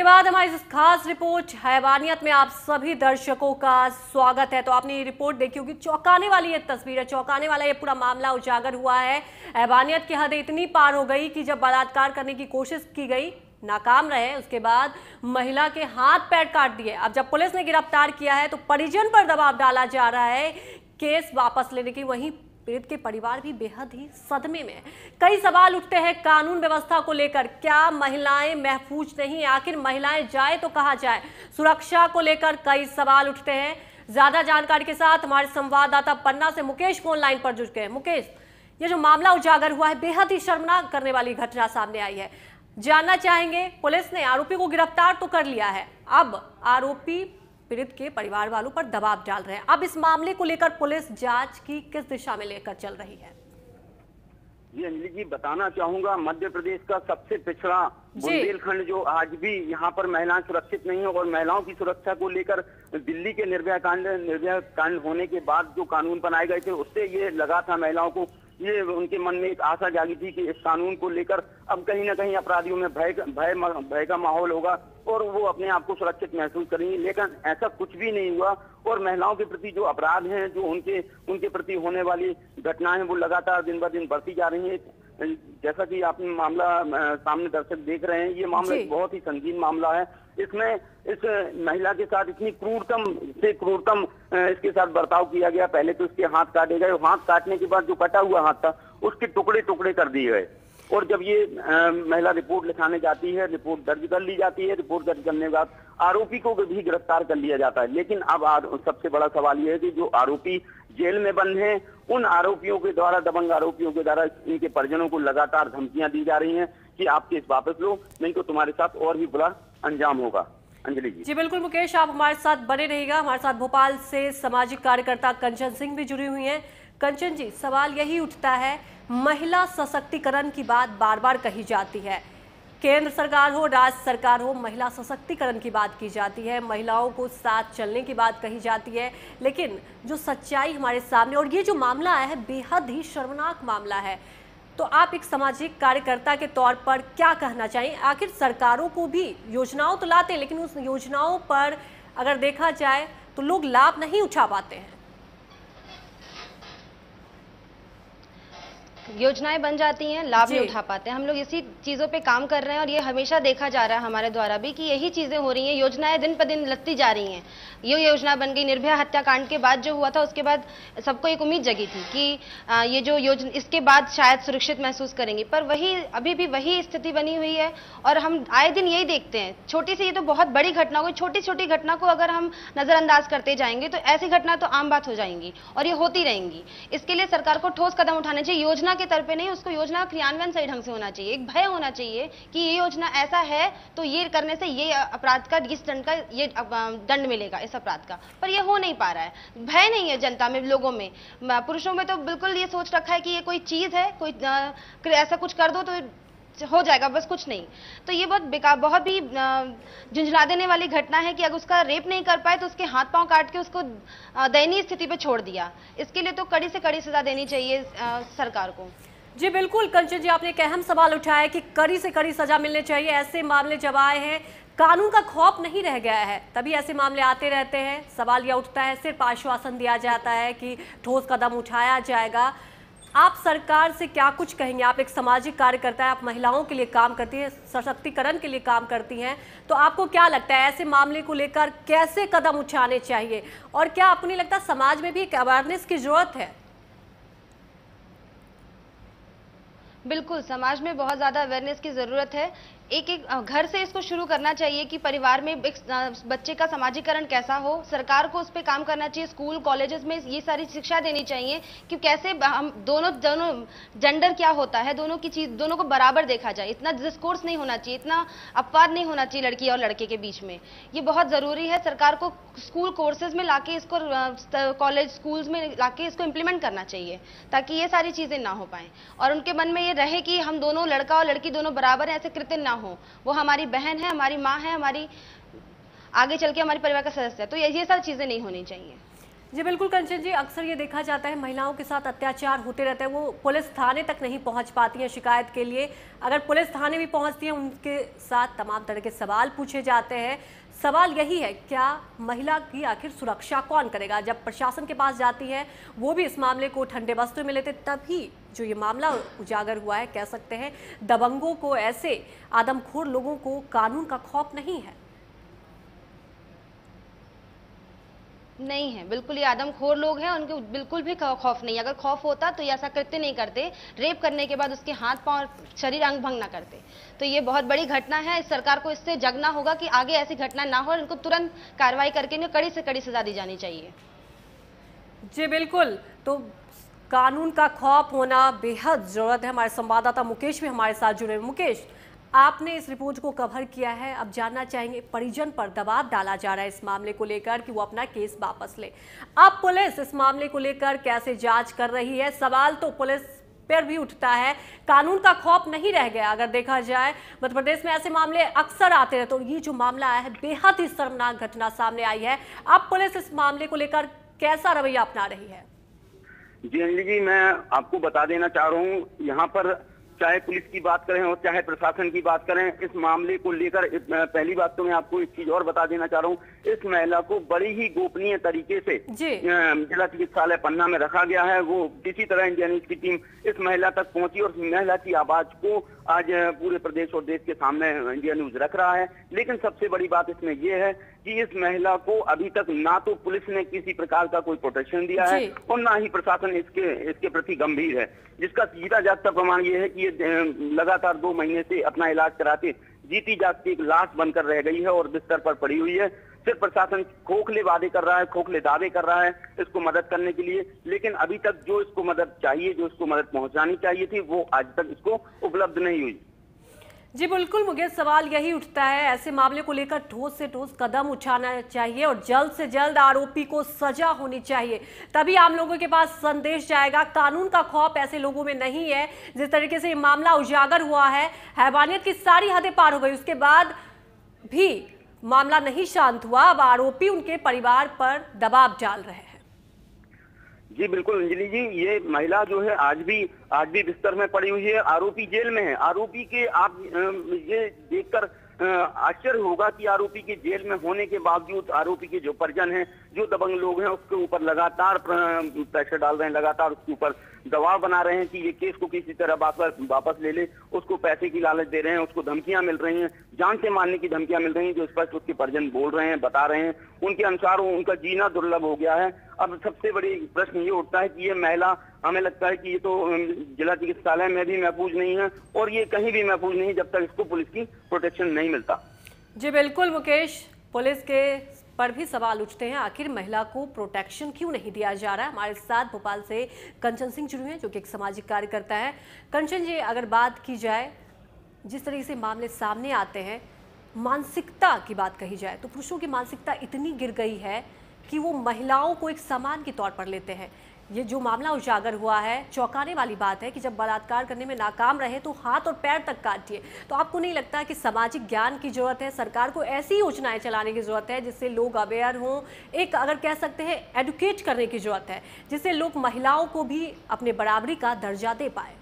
बाद हमारी इस खास रिपोर्ट हैवानियत में आप सभी दर्शकों का स्वागत है। तो आपने ये रिपोर्ट देखी होगी, चौंकाने वाली ये तस्वीर है, चौंकाने वाला ये पूरा मामला उजागर हुआ है। हैवानियत की हद इतनी पार हो गई कि जब बलात्कार करने की कोशिश की गई, नाकाम रहे, उसके बाद महिला के हाथ पैर काट दिए। अब जब पुलिस ने गिरफ्तार किया है तो परिजन पर दबाव डाला जा रहा है केस वापस लेने की। वहीं पीड़ित के परिवार भी बेहद ही सदमे में है। कई सवाल उठते हैं कानून व्यवस्था को लेकर। क्या महिलाएं महफूज नहीं? आखिर महिलाएं जाए तो कहां जाए? सुरक्षा को लेकर कई सवाल उठते हैं। ज्यादा जानकारी के साथ हमारे संवाददाता पन्ना से मुकेश फोन लाइन पर जुड़ गए। मुकेश, ये जो मामला उजागर हुआ है, बेहद ही शर्मनाक करने वाली घटना सामने आई है। जानना चाहेंगे, पुलिस ने आरोपी को गिरफ्तार तो कर लिया है, अब आरोपी पीड़ित के परिवार वालों पर दबाव डाल रहे हैं। अब इस मामले को लेकर पुलिस जांच की किस दिशा में लेकर चल रही है? जी अंजलि जी, बताना चाहूंगा, मध्य प्रदेश का सबसे पिछड़ा बुंदेलखंड जो आज भी यहाँ पर महिलाएं सुरक्षित नहीं है, और महिलाओं की सुरक्षा को लेकर दिल्ली के निर्भया कांड होने के बाद जो कानून बनाए गए थे, उससे ये लगा था महिलाओं को, ये उनके मन में एक आशा जागी थी कि इस कानून को लेकर अब कहीं ना कहीं अपराधियों में भय का माहौल होगा और वो अपने आप को सुरक्षित महसूस करेंगे। लेकिन ऐसा कुछ भी नहीं हुआ, और महिलाओं के प्रति जो अपराध हैं, जो उनके प्रति होने वाली घटनाएं, वो लगातार दिन ब दिन बढ़ती जा रही हैं। जैसा कि आपने मामला सामने दर्शक देख रहे हैं, ये मामला बहुत ही संगीन मामला है। इसमें इस महिला के साथ इतनी क्रूरतम से क्रूरतम इसके साथ बर्ताव किया गया। पहले तो इसके हाथ काटे गए, हाथ काटने के बाद जो कटा हुआ हाथ था उसके टुकड़े टुकड़े कर दिए गए। और जब ये महिला रिपोर्ट लिखाने जाती है, रिपोर्ट दर्ज कर ली जाती है, रिपोर्ट दर्ज करने के बाद आरोपी को भी गिरफ्तार कर लिया जाता है। लेकिन अब सबसे बड़ा सवाल ये है कि जो आरोपी जेल में बंद हैं, उन आरोपियों के द्वारा, दबंग आरोपियों के द्वारा इनके परिजनों को लगातार धमकियां दी जा रही हैं कि आप केस वापस लो, नहीं तो तुम्हारे साथ और भी बुरा अंजाम होगा। अंजलि जी। जी बिल्कुल मुकेश, आप हमारे साथ बने रहिएगा। हमारे साथ भोपाल से सामाजिक कार्यकर्ता कंचन सिंह भी जुड़ी हुई हैं। कंचन जी, सवाल यही उठता है, महिला सशक्तिकरण की बात बार बार कही जाती है, केंद्र सरकार हो, राज्य सरकार हो, महिला सशक्तिकरण की बात की जाती है, महिलाओं को साथ चलने की बात कही जाती है, लेकिन जो सच्चाई हमारे सामने, और ये जो मामला आया है बेहद ही शर्मनाक मामला है, तो आप एक सामाजिक कार्यकर्ता के तौर पर क्या कहना चाहिए? आखिर सरकारों को भी योजनाओं तो लाते हैं, लेकिन उस योजनाओं पर अगर देखा जाए तो लोग लाभ नहीं उठा पाते हैं। योजनाएं बन जाती हैं, लाभ नहीं उठा पाते हैं। हम लोग इसी चीजों पे काम कर रहे हैं, और ये हमेशा देखा जा रहा है हमारे द्वारा भी कि यही चीजें हो रही हैं। योजनाएं दिन पर दिन लगती जा रही हैं। ये योजना बन गई, निर्भया हत्याकांड के बाद जो हुआ था, उसके बाद सबको एक उम्मीद जगी थी कि ये जो योजना, इसके बाद शायद सुरक्षित महसूस करेंगे, पर वही अभी भी वही स्थिति बनी हुई है। और हम आए दिन यही देखते हैं, छोटी सी, ये तो बहुत बड़ी घटना हो, छोटी छोटी घटना को अगर हम नजरअंदाज करते जाएंगे तो ऐसी घटना तो आम बात हो जाएंगी और ये होती रहेंगी। इसके लिए सरकार को ठोस कदम उठाने चाहिए। योजना के तौर पे नहीं, उसको योजना का क्रियान्वयन सही ढंग से होना चाहिए। एक भय होना चाहिए कि ये योजना ऐसा है तो ये करने से ये अपराध का, इस दंड का, ये दंड मिलेगा इस अपराध का, पर ये हो नहीं पा रहा है। भय नहीं है जनता में, लोगों में, पुरुषों में तो बिल्कुल ये सोच रखा है कि ये कोई चीज है, कोई ऐसा कुछ कर दो तो हो जाएगा, बस कुछ नहीं। तो ये बहुत बेकार, बहुत भी झुंझला देने वाली घटना है कि अगर उसका रेप नहीं कर पाए तो उसके हाथ पांव काट के उसको दयनीय स्थिति पे छोड़ दिया। इसके लिए तो कड़ी से कड़ी सजा देनी चाहिए सरकार को। जी बिल्कुल कंचन जी, आपने एक अहम सवाल उठाया कि कड़ी से कड़ी सजा मिलनी चाहिए। ऐसे मामले जब आए हैं, कानून का खौफ नहीं रह गया है, तभी ऐसे मामले आते रहते हैं। सवाल यह उठता है, सिर्फ आश्वासन दिया जाता है कि ठोस कदम उठाया जाएगा। आप सरकार से क्या कुछ कहेंगे? आप एक सामाजिक कार्यकर्ता है, आप महिलाओं के लिए काम करती हैं, सशक्तिकरण के लिए काम करती हैं, तो आपको क्या लगता है ऐसे मामले को लेकर कैसे कदम उठाने चाहिए? और क्या आपको नहीं लगता समाज में भी एक अवेयरनेस की जरूरत है? बिल्कुल, समाज में बहुत ज्यादा अवेयरनेस की जरूरत है। एक एक घर से इसको शुरू करना चाहिए कि परिवार में एक बच्चे का समाजीकरण कैसा हो। सरकार को उस पर काम करना चाहिए। स्कूल कॉलेजेस में ये सारी शिक्षा देनी चाहिए कि कैसे हम दोनों जेंडर क्या होता है, दोनों की चीज, दोनों को बराबर देखा जाए। इतना डिस्कोर्स नहीं होना चाहिए, इतना अपवाद नहीं होना चाहिए लड़की और लड़के के बीच में। ये बहुत जरूरी है। सरकार को स्कूल कोर्सेज में लाके इसको, कॉलेज स्कूल्स में लाके इसको इम्प्लीमेंट करना चाहिए, ताकि ये सारी चीजें ना हो पाए और उनके मन में ये रहे कि हम दोनों, लड़का और लड़की दोनों बराबर हैं, ऐसे कृत्य ना हो। वो हमारी बहन है, हमारी माँ है, हमारी आगे चल के हमारे परिवार का सदस्य है। तो ये सारी चीजें नहीं होनी चाहिए। जी बिल्कुल कंचन जी, अक्सर ये देखा जाता है महिलाओं के साथ अत्याचार होते रहते हैं, वो पुलिस थाने तक नहीं पहुंच पाती हैं शिकायत के लिए। अगर पुलिस थाने भी पहुंचती हैं उनके साथ तमाम तरह के सवाल पूछे जाते हैं। सवाल यही है, क्या महिला की आखिर सुरक्षा कौन करेगा? जब प्रशासन के पास जाती है वो भी इस मामले को ठंडे बस्ते में लेते, तभी जो ये मामला उजागर हुआ है, कह सकते हैं दबंगों को, ऐसे आदमखोर लोगों को कानून का खौफ नहीं है। नहीं है, बिल्कुल ये आदमखोर लोग हैं, उनको बिल्कुल भी खौफ नहीं है। अगर खौफ होता तो ये ऐसा कृत्य नहीं करते, रेप करने के बाद उसके हाथ पांव शरीर अंग भंग ना करते। तो ये बहुत बड़ी घटना है, इस सरकार को इससे जगना होगा कि आगे ऐसी घटना ना हो और इनको तुरंत कार्रवाई करके इन्हें कड़ी से कड़ी सजा दी जानी चाहिए। जी बिल्कुल, तो कानून का खौफ होना बेहद जरूरत है। हमारे संवाददाता मुकेश भी हमारे साथ जुड़े हैं। मुकेश, आपने इस रिपोर्ट को कवर किया है, अब जानना चाहेंगे, परिजन पर दबाव डाला जा रहा है इस मामले को लेकर कि वो अपना केस वापस ले। अब पुलिस इस मामले को लेकर कैसे जांच कर रही है? सवाल तो पुलिस पर भी उठता है, कानून का खौफ नहीं रह गया। अगर देखा जाए मध्य प्रदेश में ऐसे मामले अक्सर आते हैं, तो ये जो मामला आया है बेहद ही शर्मनाक घटना सामने आई है। अब पुलिस इस मामले को लेकर कैसा रवैया अपना रही है? जी अंजलि जी, मैं आपको बता देना चाह रहा हूँ, यहाँ पर चाहे पुलिस की बात करें और चाहे प्रशासन की बात करें, इस मामले को लेकर पहली बात तो मैं आपको एक चीज और बता देना चाह रहा हूँ, इस महिला को बड़ी ही गोपनीय तरीके से जिला चिकित्सालय पन्ना में रखा गया है। वो किसी तरह इंडिया न्यूज की टीम इस महिला तक पहुंची और महिला की आवाज को आज पूरे प्रदेश और देश के सामने इंडिया न्यूज रख रहा है। लेकिन सबसे बड़ी बात इसमें यह है कि इस महिला को अभी तक ना तो पुलिस ने किसी प्रकार का कोई प्रोटेक्शन दिया है और ना ही प्रशासन इसके प्रति गंभीर है, जिसका सीधा जागता प्रमाण यह है कि ये लगातार 2 महीने से अपना इलाज कराते जीती जागती एक लाश बनकर रह गई है और बिस्तर पर पड़ी हुई है। सिर्फ प्रशासन खोखले वादे कर रहा है, खोखले दावे कर रहा है इसको मदद करने के लिए, लेकिन अभी तक जो इसको मदद चाहिए, जो इसको मदद पहुंचानी चाहिए थी, वो आज तक इसको उपलब्ध नहीं हुई। जी बिल्कुल मुझे सवाल यही उठता है, ऐसे मामले को लेकर ठोस से ठोस कदम उठाना चाहिए और जल्द से जल्द आरोपी को सजा होनी चाहिए, तभी आम लोगों के पास संदेश जाएगा। कानून का खौफ ऐसे लोगों में नहीं है। जिस तरीके से ये मामला उजागर हुआ है, हैवानियत की सारी हदें पार हो गई, उसके बाद भी मामला नहीं शांत हुआ। अब आरोपी उनके परिवार पर दबाव डाल रहे हैं। जी बिल्कुल अंजलि जी, ये महिला जो है आज भी बिस्तर में पड़ी हुई है, आरोपी जेल में है। आरोपी के आप ये देखकर आश्चर्य होगा कि आरोपी के जेल में होने के बावजूद आरोपी के जो परिजन हैं, जो दबंग लोग हैं, उसके ऊपर लगातार प्रेशर डाल रहे हैं, लगातार उसके ऊपर दबाव बना रहे हैं कि ये केस को किसी तरह वापस ले ले। उसको पैसे की लालच दे रहे हैं, उसको धमकियां मिल रही हैं, जान से मारने की धमकियां मिल रही हैं, जो स्पष्ट उसके परिजन बोल रहे हैं, बता रहे हैं। उनके अनुसार उनका जीना दुर्लभ हो गया है। अब सबसे बड़ी प्रश्न ये उठता है कि ये महिला, हमें लगता है कि ये तो जिला चिकित्सालय में भी महफूज नहीं है और ये कहीं भी महफूज नहीं जब तक इसको पुलिस की प्रोटेक्शन नहीं मिलता। जी बिल्कुल मुकेश, पुलिस के पर भी सवाल उठते हैं, आखिर महिला को प्रोटेक्शन क्यों नहीं दिया जा रहा है। हमारे साथ भोपाल से कंचन सिंह जुड़े हैं, जो कि एक सामाजिक कार्यकर्ता है। कंचन जी, अगर बात की जाए जिस तरीके से मामले सामने आते हैं, मानसिकता की बात कही जाए तो पुरुषों की मानसिकता इतनी गिर गई है कि वो महिलाओं को एक सामान के तौर पर लेते हैं। ये जो मामला उजागर हुआ है, चौंकाने वाली बात है कि जब बलात्कार करने में नाकाम रहे तो हाथ और पैर तक काट दिए। तो आपको नहीं लगता कि सामाजिक ज्ञान की जरूरत है, सरकार को ऐसी योजनाएं चलाने की जरूरत है जिससे लोग अवेयर हों, एक अगर कह सकते हैं एडुकेट करने की जरूरत है, जिससे लोग महिलाओं को भी अपने बराबरी का दर्जा दे पाए?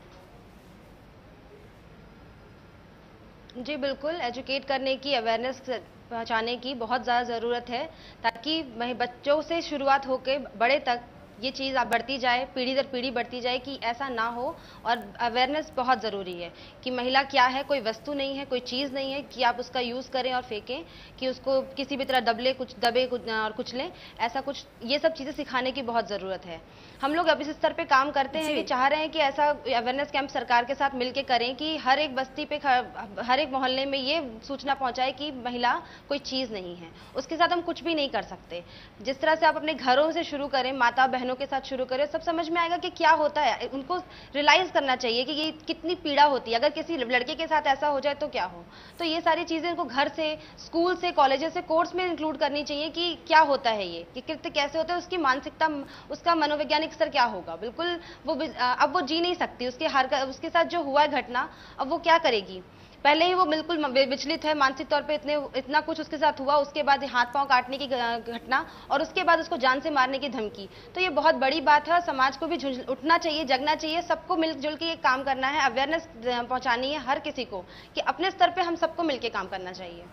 जी बिल्कुल, एजुकेट करने की, अवेयरनेस पहुंचाने की बहुत ज़्यादा ज़रूरत है, ताकि बच्चों से शुरुआत होकर बड़े तक ये चीज़ बढ़ती जाए, पीढ़ी दर पीढ़ी बढ़ती जाए कि ऐसा ना हो। और अवेयरनेस बहुत ज़रूरी है कि महिला क्या है, कोई वस्तु नहीं है, कोई चीज़ नहीं है कि आप उसका यूज़ करें और फेंकें, कि उसको किसी भी तरह दबे और कुचलें, ऐसा कुछ, ये सब चीज़ें सिखाने की बहुत ज़रूरत है। हम लोग अब इस स्तर पे काम करते हैं कि चाह रहे हैं कि ऐसा अवेयरनेस कैंप सरकार के साथ मिलकर करें कि हर एक बस्ती पे, हर एक मोहल्ले में ये सूचना पहुंचाए कि महिला कोई चीज़ नहीं है, उसके साथ हम कुछ भी नहीं कर सकते। जिस तरह से आप अपने घरों से शुरू करें, माता बहनों के साथ शुरू करें, सब समझ में आएगा कि क्या होता है। उनको रियलाइज करना चाहिए कि ये कितनी पीड़ा होती है, अगर किसी लड़के के साथ ऐसा हो जाए तो क्या हो। तो ये सारी चीजें उनको घर से, स्कूल से, कॉलेजेस से, कोर्स में इंक्लूड करनी चाहिए कि क्या होता है ये, कि कृत्य कैसे होता है, उसकी मानसिकता, उसका मनोवैज्ञानिक स्तर क्या होगा। बिल्कुल वो अब वो जी नहीं सकती, उसके साथ जो हुआ है घटना, अब वो क्या करेगी। पहले ही वो बिल्कुल विचलित है, मानसिक तौर पे इतना कुछ उसके साथ हुआ, उसके बाद हाथ पांव काटने की घटना और उसके बाद उसको जान से मारने की धमकी। तो ये बहुत बड़ी बात है और समाज को भी उठना चाहिए, जगना चाहिए, सबको मिलजुल के ये काम करना है, अवेयरनेस पहुंचानी है हर किसी को कि अपने स्तर पे हम सबको मिलकर काम करना चाहिए।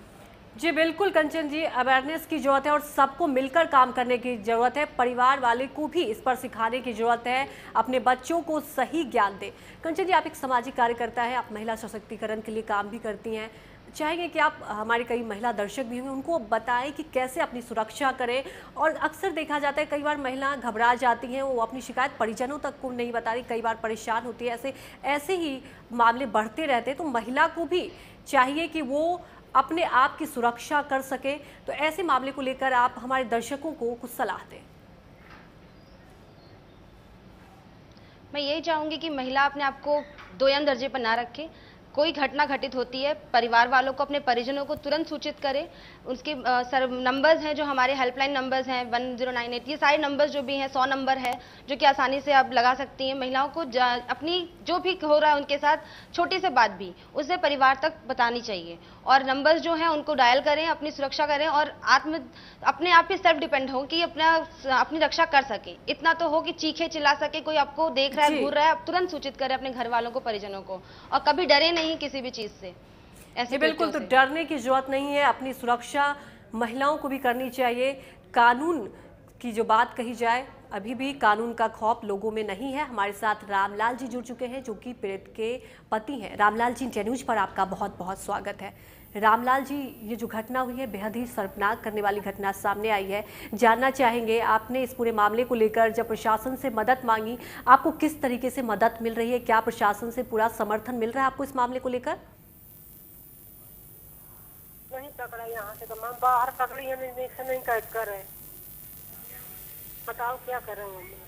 जी बिल्कुल कंचन जी, अवेयरनेस की जरूरत है और सबको मिलकर काम करने की जरूरत है। परिवार वाले को भी इस पर सिखाने की जरूरत है, अपने बच्चों को सही ज्ञान दे। कंचन जी, आप एक सामाजिक कार्यकर्ता है, आप महिला सशक्तिकरण के लिए काम भी करती हैं। चाहेंगे कि आप, हमारे कई महिला दर्शक भी होंगे, उनको बताएं कि कैसे अपनी सुरक्षा करें। और अक्सर देखा जाता है कई बार महिला घबरा जाती हैं, वो अपनी शिकायत परिजनों तक को नहीं बता रही, कई बार परेशान होती है, ऐसे ही मामले बढ़ते रहते हैं। तो महिला को भी चाहिए कि वो अपने आप की सुरक्षा कर सके। तो ऐसे मामले को लेकर आप हमारे दर्शकों को कुछ सलाह दें। मैं यही चाहूंगी कि महिला अपने आप को दोयम दर्जे पर ना रखे। कोई घटना घटित होती है, परिवार वालों को, अपने परिजनों को तुरंत सूचित करें। उसके नंबर्स हैं जो हमारे हेल्पलाइन नंबर्स हैं 1098, ये सारे नंबर्स जो भी हैं, 100 नंबर है जो कि आसानी से आप लगा सकती हैं। महिलाओं को अपनी जो भी हो रहा है उनके साथ छोटी से बात भी उसे परिवार तक बतानी चाहिए और नंबर्स जो हैं उनको डायल करें, अपनी सुरक्षा करें और अपने आप ही सेल्फ डिपेंड हो कि अपनी रक्षा कर सके। इतना तो हो कि चीखे चिल्ला सके, कोई आपको देख रहा है, घूर रहा है, आप तुरंत सूचित करें अपने घर वालों को, परिजनों को, और कभी डरे नहीं किसी भी चीज से। ऐसे बिल्कुल, तो डरने की जरूरत नहीं है, अपनी सुरक्षा महिलाओं को भी करनी चाहिए। कानून की जो बात कही जाए, अभी भी कानून का खौफ लोगों में नहीं है। हमारे साथ रामलाल जी जुड़ चुके हैं जो कि पीड़ित के पति हैं। रामलाल जी, इंडिया न्यूज पर आपका बहुत बहुत स्वागत है। रामलाल जी, ये जो घटना हुई है बेहद ही शर्मनाक करने वाली घटना सामने आई है। जानना चाहेंगे, आपने इस पूरे मामले को लेकर जब प्रशासन से मदद मांगी, आपको किस तरीके से मदद मिल रही है? क्या प्रशासन से पूरा समर्थन मिल रहा है आपको इस मामले को लेकर? नहीं पकड़ा यहाँ से, तो मैं बाहर पकड़ी है, नहीं कैद कर रहे। बताओ क्या करेंगे?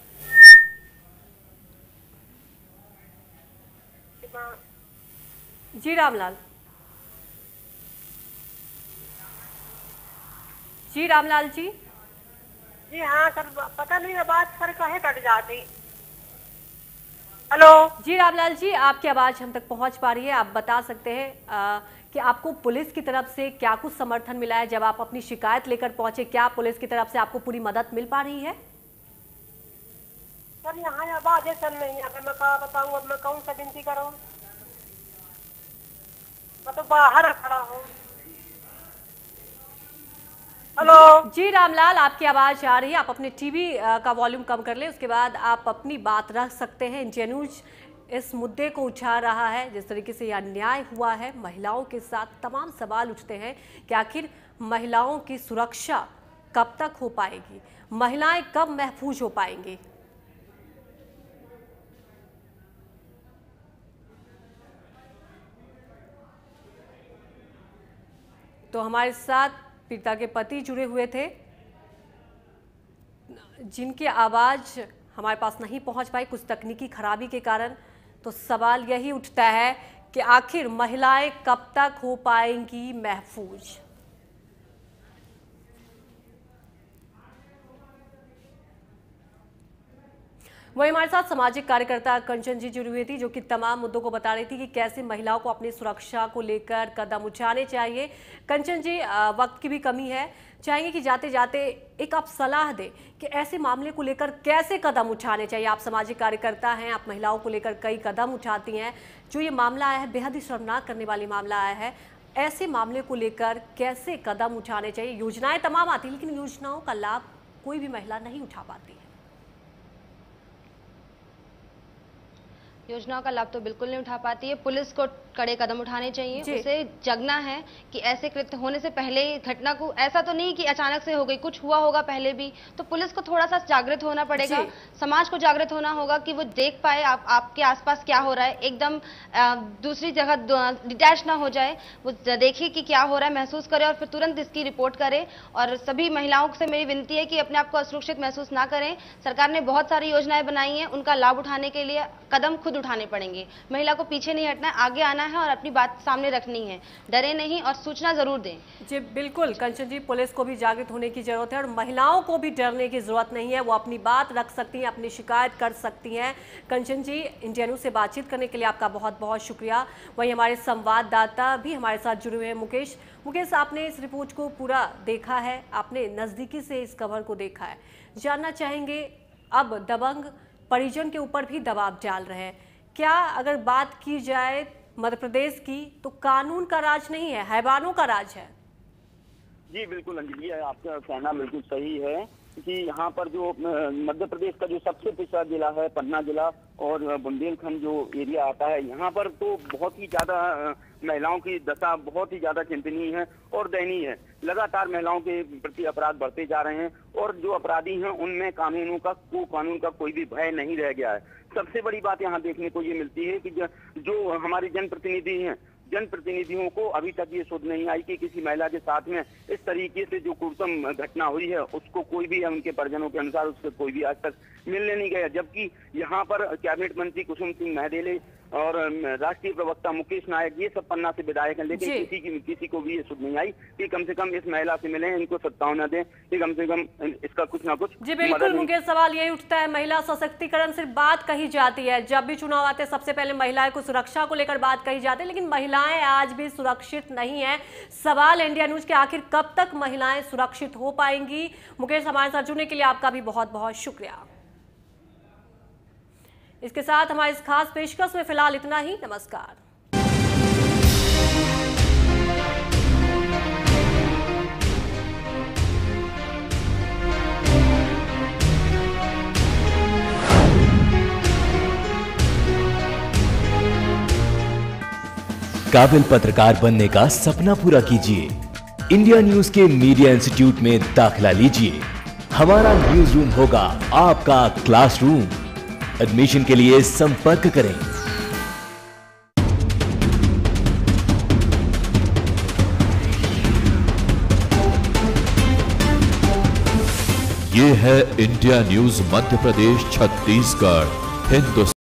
जी रामलाल जी, रामलाल जी। जी हाँ सर, पता नहीं आवाज सर कहे कट जाती। हेलो जी रामलाल जी, आपकी आवाज हम तक पहुंच पा रही है। आप बता सकते हैं कि आपको पुलिस की तरफ से क्या कुछ समर्थन मिला है? जब आप अपनी शिकायत लेकर पहुंचे, क्या पुलिस की तरफ से आपको पूरी मदद मिल पा रही है? सर यहाँ आवाज सर नहीं, अगर मैं क्या बताऊँ, अब मैं कौन सा विनती करूँ? मैं तो बाहर खड़ा हूँ। हेलो जी रामलाल, आपकी आवाज आ रही है। आप अपने टीवी का वॉल्यूम कम कर लें, उसके बाद आप अपनी बात रख सकते हैं। इंडिया न्यूज इस मुद्दे को उठा रहा है, जिस तरीके से यह अन्याय हुआ है महिलाओं के साथ। तमाम सवाल उठते हैं कि आखिर महिलाओं की सुरक्षा कब तक हो पाएगी, महिलाएं कब महफूज हो पाएंगी। तो हमारे साथ पीड़िता के पति जुड़े हुए थे, जिनकी आवाज हमारे पास नहीं पहुंच पाई कुछ तकनीकी खराबी के कारण। तो सवाल यही उठता है कि आखिर महिलाएं कब तक हो पाएंगी महफूज। वही हमारे साथ सामाजिक कार्यकर्ता कंचन जी जुड़ी हुई थी, जो कि तमाम मुद्दों को बता रही थी कि कैसे महिलाओं को अपनी सुरक्षा को लेकर कदम उठाने चाहिए। कंचन जी, वक्त की भी कमी है, चाहेंगे कि जाते जाते एक आप सलाह दें कि ऐसे मामले को लेकर कैसे कदम उठाने चाहिए। आप सामाजिक कार्यकर्ता हैं, आप महिलाओं को लेकर कई कदम उठाती हैं। जो ये मामला आया है बेहद ही शर्मनाक करने वाली मामला आया है, ऐसे मामले को लेकर कैसे कदम उठाने चाहिए? योजनाएं तमाम आती, लेकिन योजनाओं का लाभ कोई भी महिला नहीं उठा पाती है। योजनाओं का लाभ तो बिल्कुल नहीं उठा पाती है। पुलिस को कड़े कदम उठाने चाहिए, उसे जगना है कि ऐसे कृत्य होने से पहले घटना को, ऐसा तो नहीं कि अचानक से हो गई, कुछ हुआ होगा पहले भी, तो पुलिस को थोड़ा सा जागृत होना पड़ेगा, समाज को जागृत होना होगा कि वो देख पाए आपके आसपास क्या हो रहा है, एकदम दूसरी जगह डिटैच ना हो जाए, वो देखे कि क्या हो रहा है, महसूस करे और फिर तुरंत इसकी रिपोर्ट करे। और सभी महिलाओं से मेरी विनती है कि अपने आप को असुरक्षित महसूस ना करें। सरकार ने बहुत सारी योजनाएं बनाई हैं, उनका लाभ उठाने के लिए कदम खुद खुद उठाने पड़ेंगे। महिला को पीछे नहीं हटना है, आगे आना है और अपनी बात सामने रखनी है, डरे नहीं और सूचना जरूर दें। जी बिल्कुल कंचन जी, पुलिस को भी जागृत होने की जरूरत है और महिलाओं को भी डरने की जरूरत नहीं है, वो अपनी बात रख सकती हैं, अपनी शिकायत कर सकती हैं। कंचन जी, इंडिया न्यूज़ से बातचीत करने के लिए आपका बहुत बहुत शुक्रिया। वहीं हमारे संवाददाता भी हमारे साथ जुड़े हुए हैं मुकेश। मुकेश, आपने इस रिपोर्ट को पूरा देखा है, आपने नज़दीकी से इस खबर को देखा है, जानना चाहेंगे अब दबंग परिजन के ऊपर भी दबाव डाल रहे हैं। क्या अगर बात की जाए मध्य प्रदेश की तो कानून का राज नहीं है, हैवानों का राज है। जी बिल्कुल अंजलि, आपका कहना बिल्कुल सही है कि यहाँ पर जो मध्य प्रदेश का जो सबसे पिछड़ा जिला है पन्ना जिला और बुंदेलखंड जो एरिया आता है, यहाँ पर तो बहुत ही ज्यादा महिलाओं की दशा बहुत ही ज्यादा चिंतनीय है और दयनीय है। लगातार महिलाओं के प्रति अपराध बढ़ते जा रहे हैं और जो अपराधी हैं उनमें कानून का कोई भी भय नहीं रह गया है। सबसे बड़ी बात यहाँ देखने को ये मिलती है कि जो हमारे जनप्रतिनिधि हैं, जनप्रतिनिधियों को अभी तक ये सुध नहीं आई कि किसी महिला के साथ में इस तरीके से जो क्रूरतम घटना हुई है उसको कोई भी, उनके परिजनों के अनुसार उससे कोई भी आज तक मिलने नहीं गया। जबकि यहाँ पर कैबिनेट मंत्री कुसुम सिंह महदेले और राष्ट्रीय प्रवक्ता मुकेश नायक ये सब पन्ना से विधायक हैं, लेकिन किसी को भी ये सुध नहीं आई कि कम से कम इस महिला से मिलें, इनको सत्तावना दें कि कम से कम इसका कुछ ना कुछ। जी बिल्कुल मुकेश, सवाल यही उठता है, महिला सशक्तिकरण सिर्फ बात कही जाती है, जब भी चुनाव आते हैं सबसे पहले महिलाओं को सुरक्षा को लेकर बात कही जाती है, लेकिन महिलाएं आज भी सुरक्षित नहीं है। सवाल इंडिया न्यूज के आखिर कब तक महिलाएं सुरक्षित हो पाएंगी। मुकेश, हमारे साथ जुड़ने के लिए आपका भी बहुत बहुत शुक्रिया। इसके साथ हमारे इस खास पेशकश में फिलहाल इतना ही। नमस्कार। काबिल पत्रकार बनने का सपना पूरा कीजिए। इंडिया न्यूज के मीडिया इंस्टीट्यूट में दाखिला लीजिए। हमारा न्यूज रूम होगा आपका क्लासरूम। एडमिशन के लिए संपर्क करें। ये है इंडिया न्यूज मध्य प्रदेश छत्तीसगढ़ हिंदुस्तान।